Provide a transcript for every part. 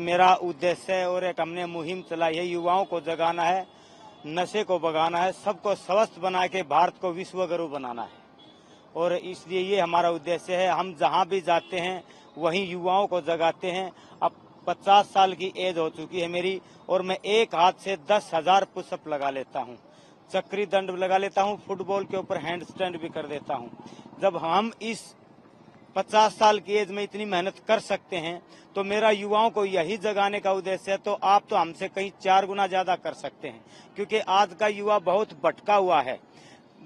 मेरा उद्देश्य है और एक हमने मुहिम चलाई है, युवाओं को जगाना है, नशे को भगाना है, सबको स्वस्थ बना के भारत को विश्व गुरु बनाना है। और इसलिए ये हमारा उद्देश्य है। हम जहाँ भी जाते हैं वहीं युवाओं को जगाते हैं। अब 50 साल की एज हो चुकी है मेरी और मैं एक हाथ से 10,000 पुशअप लगा लेता हूँ, चक्री दंड लगा लेता हूँ, फुटबॉल के ऊपर हैंड स्टैंड भी कर देता हूँ। जब हम इस 50 साल की एज में इतनी मेहनत कर सकते हैं तो मेरा युवाओं को यही जगाने का उद्देश्य है। तो आप तो हमसे कहीं 4 गुना ज्यादा कर सकते हैं, क्योंकि आज का युवा बहुत भटका हुआ है।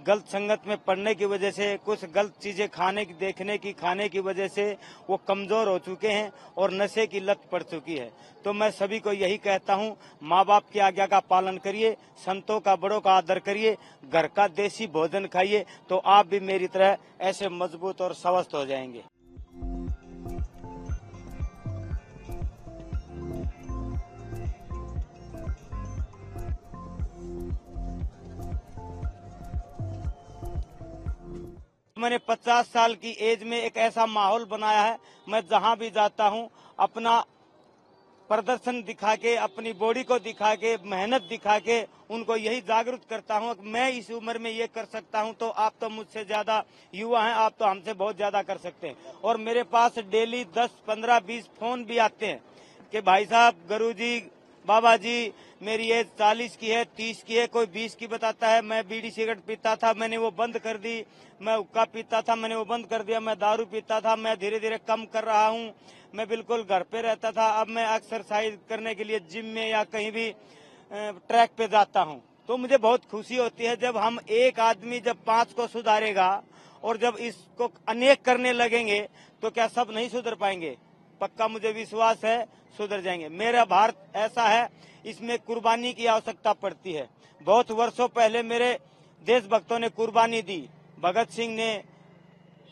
गलत संगत में पड़ने की वजह से, कुछ गलत चीजें खाने की, देखने की, खाने की वजह से वो कमजोर हो चुके हैं और नशे की लत पड़ चुकी है। तो मैं सभी को यही कहता हूँ, माँ बाप की आज्ञा का पालन करिए, संतों का, बड़ों का आदर करिए, घर का देसी भोजन खाइए, तो आप भी मेरी तरह ऐसे मजबूत और स्वस्थ हो जाएंगे। मैंने 50 साल की एज में एक ऐसा माहौल बनाया है, मैं जहां भी जाता हूं अपना प्रदर्शन दिखा के, अपनी बॉडी को दिखा के, मेहनत दिखा के उनको यही जागरूक करता हूं कि मैं इस उम्र में ये कर सकता हूं, तो आप तो मुझसे ज्यादा युवा हैं, आप तो हमसे बहुत ज्यादा कर सकते हैं। और मेरे पास डेली 10, 15, 20 फोन भी आते हैं कि भाई साहब, गुरुजी, बाबा जी, मेरी एज 40 की है, 30 की है, कोई 20 की बताता है। मैं बीड़ी सिगरेट पीता था, मैंने वो बंद कर दी। मैं हुक्का पीता था, मैंने वो बंद कर दिया। मैं दारू पीता था, मैं धीरे धीरे कम कर रहा हूँ। मैं बिल्कुल घर पे रहता था, अब मैं एक्सरसाइज करने के लिए जिम में या कहीं भी ट्रैक पे जाता हूँ। तो मुझे बहुत खुशी होती है जब हम एक आदमी जब 5 को सुधारेगा और जब इसको अनेक करने लगेंगे तो क्या सब नहीं सुधर पाएंगे? पक्का मुझे विश्वास है सुधर जाएंगे। मेरा भारत ऐसा है, इसमें कुर्बानी की आवश्यकता पड़ती है। बहुत वर्षों पहले मेरे देशभक्तों ने कुर्बानी दी, भगत सिंह ने,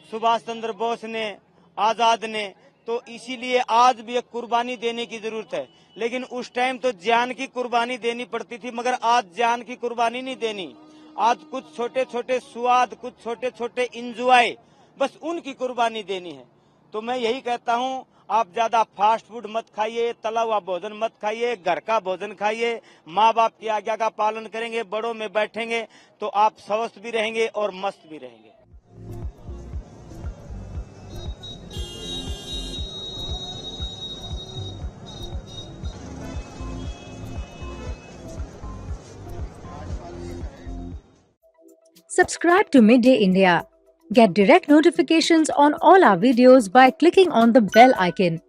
सुभाष चंद्र बोस ने, आजाद ने। तो इसीलिए आज भी एक कुर्बानी देने की जरूरत है। लेकिन उस टाइम तो जान की कुर्बानी देनी पड़ती थी, मगर आज जान की कुर्बानी नहीं देनी। आज कुछ छोटे छोटे स्वाद, कुछ छोटे छोटे इंजॉय, बस उनकी कुर्बानी देनी है। तो मैं यही कहता हूँ, आप ज्यादा फास्ट फूड मत खाइए, तला हुआ भोजन मत खाइए, घर का भोजन खाइए। माँ बाप की आज्ञा का पालन करेंगे, बड़ों में बैठेंगे तो आप स्वस्थ भी रहेंगे और मस्त भी रहेंगे। Subscribe to Midday India. Get direct notifications on all our videos by clicking on the bell icon.